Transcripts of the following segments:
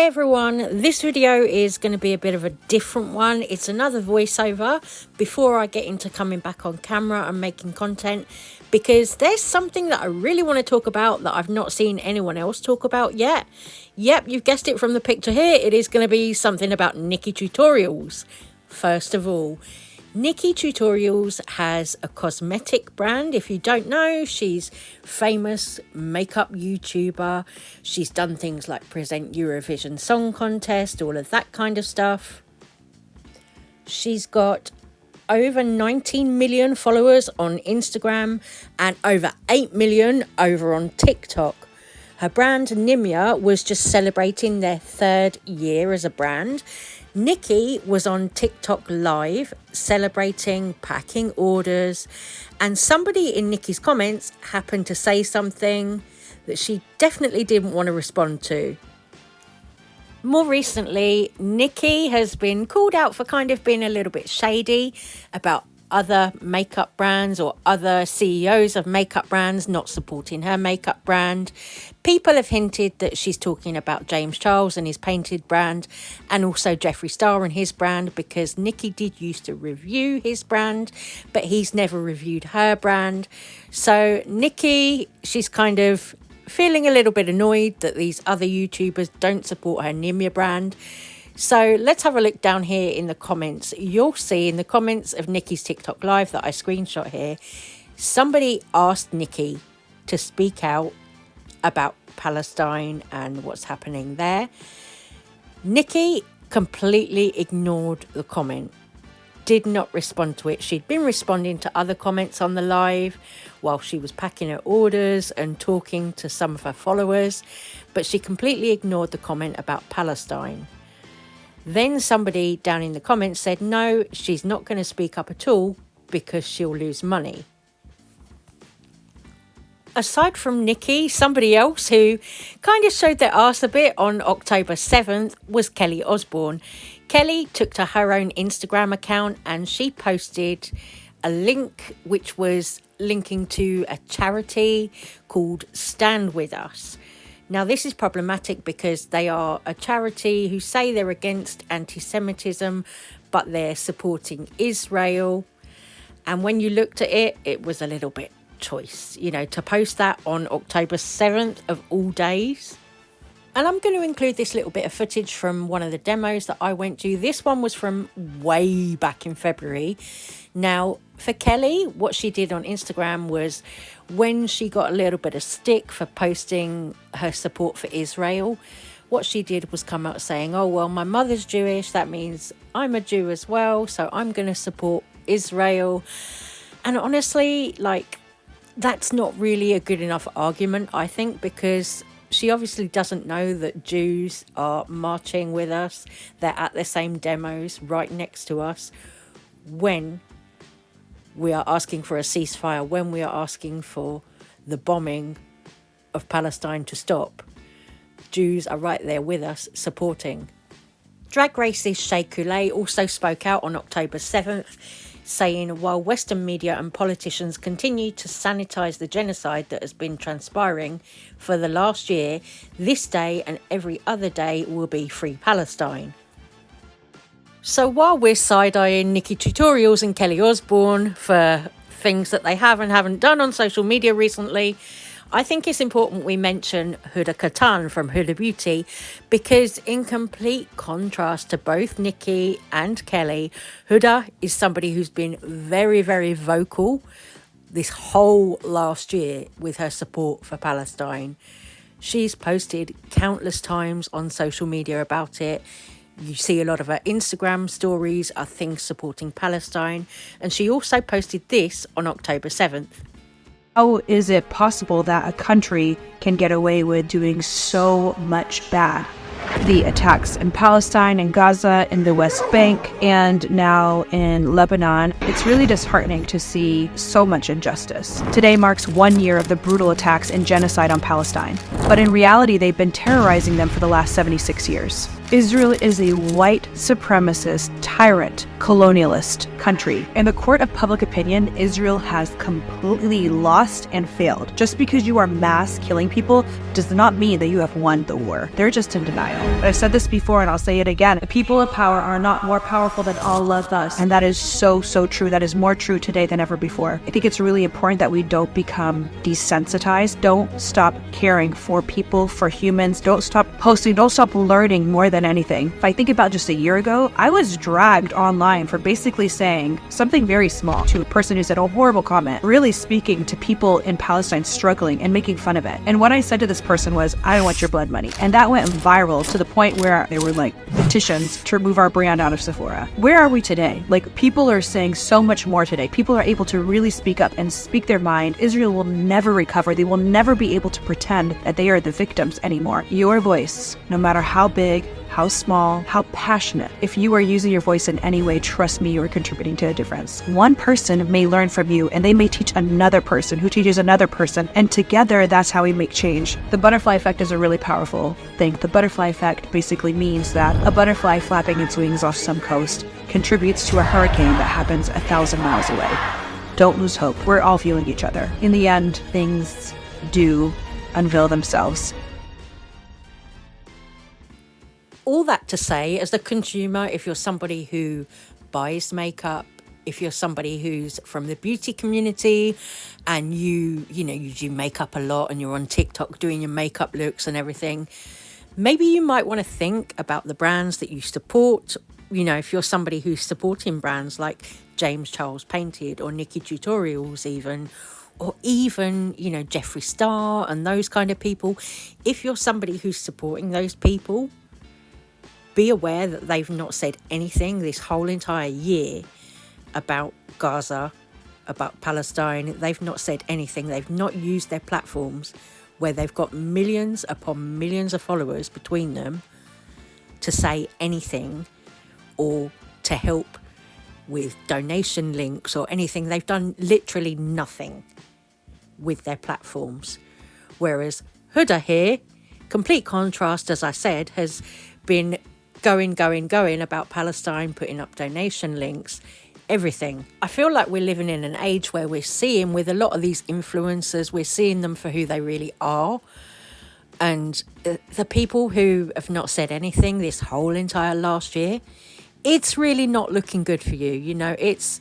everyone, this video is going to be a bit of a different one. It's another voiceover before I get into coming back on camera and making content, because there's something that I really want to talk about that I've not seen anyone else talk about yet. Yep, you've guessed it from the picture here. It is going to be something about Nikki Tutorials. First of all, Nikki Tutorials has a cosmetic brand. If you don't know, she's famous makeup YouTuber. She's done things like present Eurovision Song Contest, all of that kind of stuff. She's got over 19 million followers on Instagram and over 8 million over on TikTok. Her brand, Nimya, was just celebrating their 3rd year as a brand. Nikki was on TikTok live celebrating packing orders, and somebody in Nikki's comments happened to say something that she definitely didn't want to respond to. More recently, Nikki has been called out for kind of being a little bit shady about other makeup brands or other CEOs of makeup brands not supporting her makeup brand. People have hinted that she's talking about James Charles and his painted brand, and also Jeffree Star and his brand, because Nikki did used to review his brand, but he's never reviewed her brand. So Nikki, she's kind of feeling a little bit annoyed that these other YouTubers don't support her Nimya brand. So let's have a look down here in the comments. You'll see in the comments of Nikki's TikTok live that I screenshot here, somebody asked Nikki to speak out about Palestine and what's happening there. Nikki completely ignored the comment, did not respond to it. She'd been responding to other comments on the live while she was packing her orders and talking to some of her followers, but she completely ignored the comment about Palestine. Then somebody down in the comments said, no, she's not going to speak up at all because she'll lose money. Aside from Nikki, somebody else who kind of showed their arse a bit on October 7th was Kelly Osbourne. Kelly took to her own Instagram account and she posted a link which was linking to a charity called Stand With Us. Now, this is problematic because they are a charity who say they're against anti-Semitism, but they're supporting Israel. And when you looked at it, it was a little bit choice, you know, to post that on October 7th of all days. And I'm going to include this little bit of footage from one of the demos that I went to. This one was from way back in February. Now, for Kelly, what she did on Instagram was when she got a little bit of stick for posting her support for Israel, what she did was come out saying, oh, well, my mother's Jewish. That means I'm a Jew as well. So I'm going to support Israel. And honestly, like, that's not really a good enough argument, I think, because she obviously doesn't know that Jews are marching with us. They're at the same demos right next to us when we are asking for a ceasefire, when we are asking for the bombing of Palestine to stop. Jews are right there with us supporting. Drag racist Shea Coulee also spoke out on October 7th, saying while Western media and politicians continue to sanitise the genocide that has been transpiring for the last year, this day and every other day will be Free Palestine. So while we're side-eyeing Nikki Tutorials and Kelly Osbourne for things that they have and haven't done on social media recently, I think it's important we mention Huda Kattan from Huda Beauty, because in complete contrast to both Nikki and Kelly, Huda is somebody who's been very, very vocal this whole last year with her support for Palestine. She's posted countless times on social media about it. You see a lot of her Instagram stories are things supporting Palestine. And she also posted this on October 7th. How is it possible that a country can get away with doing so much bad? The attacks in Palestine and Gaza, in the West Bank, and now in Lebanon. It's really disheartening to see so much injustice. Today marks 1 year of the brutal attacks and genocide on Palestine. But in reality, they've been terrorizing them for the last 76 years. Israel is a white supremacist, tyrant, colonialist country. In the court of public opinion, Israel has completely lost and failed. Just because you are mass killing people does not mean that you have won the war. They're just in denial. I've said this before and I'll say it again. The people of power are not more powerful than Allah thus. And that is so, so true. That is more true today than ever before. I think it's really important that we don't become desensitized. Don't stop caring for people, for humans. Don't stop posting. Don't stop learning more than anything. If I think about just a year ago, I was dragged online for basically saying something very small to a person who said a horrible comment, really speaking to people in Palestine struggling and making fun of it. And what I said to this person was, I don't want your blood money. And that went viral to the point where there were like petitions to remove our brand out of Sephora. Where are we today? Like, people are saying so much more today. People are able to really speak up and speak their mind. Israel will never recover. They will never be able to pretend that they are the victims anymore. Your voice, no matter how big, how small, how passionate, if you are using your voice in any way, trust me, you are contributing to a difference. One person may learn from you and they may teach another person who teaches another person, and together that's how we make change. The butterfly effect is a really powerful thing. The butterfly effect basically means that a butterfly flapping its wings off some coast contributes to a hurricane that happens 1,000 miles away. Don't lose hope. We're all feeling each other. In the end, things do unveil themselves. All that to say, as a consumer, if you're somebody who buys makeup, if you're somebody who's from the beauty community and you do makeup a lot and you're on TikTok doing your makeup looks and everything, maybe you might want to think about the brands that you support. You know, if you're somebody who's supporting brands like James Charles Painted or Nikki Tutorials even, or even, Jeffree Star and those kind of people. If you're somebody who's supporting those people, be aware that they've not said anything this whole entire year about Gaza, about Palestine. They've not said anything. They've not used their platforms where they've got millions upon millions of followers between them to say anything or to help with donation links or anything. They've done literally nothing with their platforms. Whereas Huda here, complete contrast, as I said, has been going about Palestine, putting up donation links, everything. I feel like we're living in an age where we're seeing with a lot of these influencers, we're seeing them for who they really are. And the people who have not said anything this whole entire last year, it's really not looking good for you. It's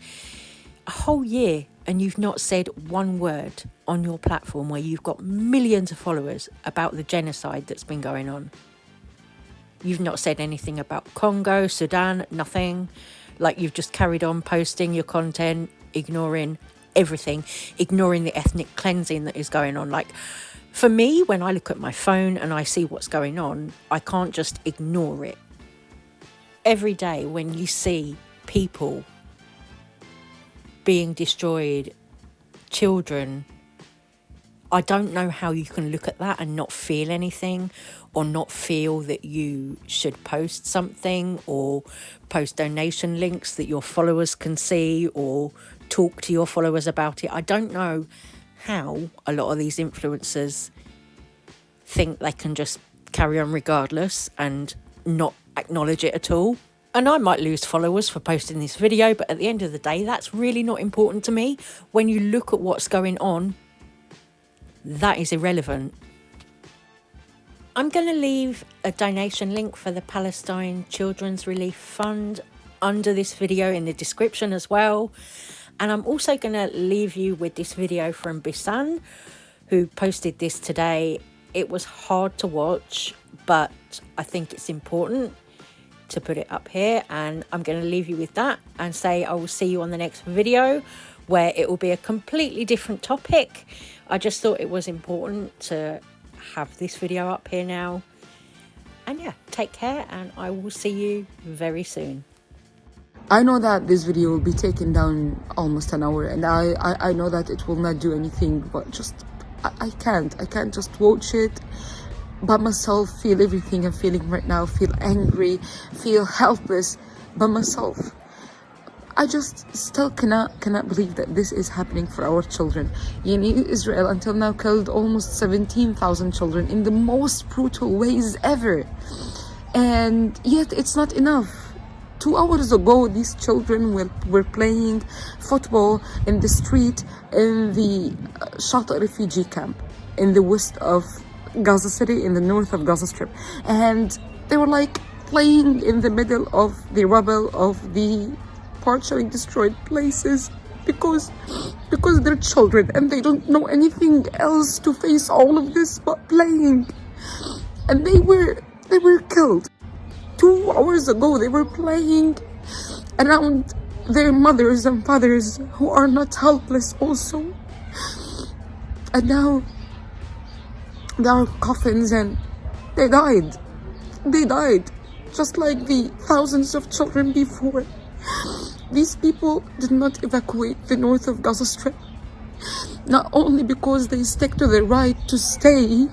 a whole year and you've not said one word on your platform where you've got millions of followers about the genocide that's been going on. You've not said anything about Congo, Sudan, nothing. Like, you've just carried on posting your content, ignoring everything, ignoring the ethnic cleansing that is going on. Like, for me, when I look at my phone and I see what's going on, I can't just ignore it. Every day when you see people being destroyed, children, I don't know how you can look at that and not feel anything, or not feel that you should post something or post donation links that your followers can see or talk to your followers about it. I don't know how a lot of these influencers think they can just carry on regardless and not acknowledge it at all. And I might lose followers for posting this video, but at the end of the day, that's really not important to me. When you look at what's going on, that is irrelevant. I'm going to leave a donation link for the Palestine Children's Relief Fund under this video in the description as well. And I'm also going to leave you with this video from Bisan, who posted this today. It was hard to watch, but I think it's important to put it up here. And I'm going to leave you with that and say I will see you on the next video, where it will be a completely different topic. I just thought it was important to have this video up here now. And yeah, take care, and I will see you very soon. I know that this video will be taken down almost an hour, and I know that it will not do anything, but just I can't just watch it by myself, feel everything I'm feeling right now, feel angry, feel helpless by myself. I just still cannot believe that this is happening for our children. Israel until now killed almost 17,000 children in the most brutal ways ever. And yet it's not enough. 2 hours ago, these children were playing football in the street in the Shata refugee camp in the west of Gaza City, in the north of Gaza Strip. And they were like playing in the middle of the rubble of the partially destroyed places because they're children and they don't know anything else to face all of this but playing. And they were killed. 2 hours ago, they were playing around their mothers and fathers who are not helpless also. And now there are coffins and they died. They died, just like the thousands of children before. These people did not evacuate the north of Gaza Strip, not only because they stick to the right to stay,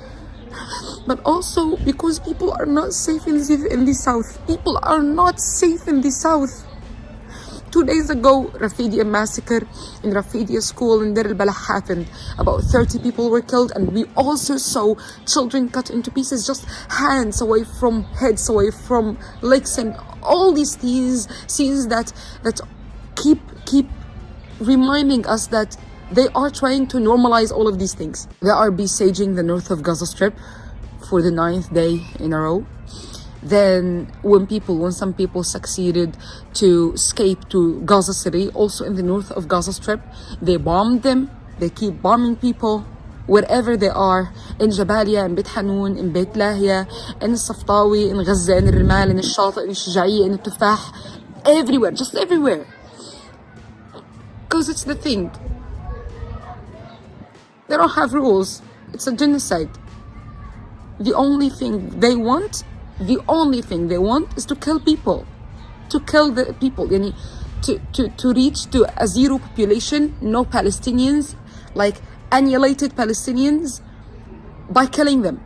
but also because people are not safe in the south. People are not safe in the south. 2 days ago, Rafidia massacre in Rafidia school in Deir al-Balah happened. About 30 people were killed, and we also saw children cut into pieces, just hands away from heads, away from legs, and all these scenes that keep reminding us that they are trying to normalize all of these things. They are besieging the north of Gaza Strip for the 9th day in a row. Then when some people succeeded to escape to Gaza City, also in the north of Gaza Strip, they bombed them. They keep bombing people wherever they are, in Jabalia, in Beit Hanun, in Beit Lahia, in Saftawi, in Gaza, in Rimal, in Shata, in Shujaiya, in Tufah, everywhere, just everywhere. Because it's the thing. They don't have rules. It's a genocide. The only thing they want is to kill people. To kill the people. To reach to a zero population, no Palestinians, like annihilated Palestinians, by killing them.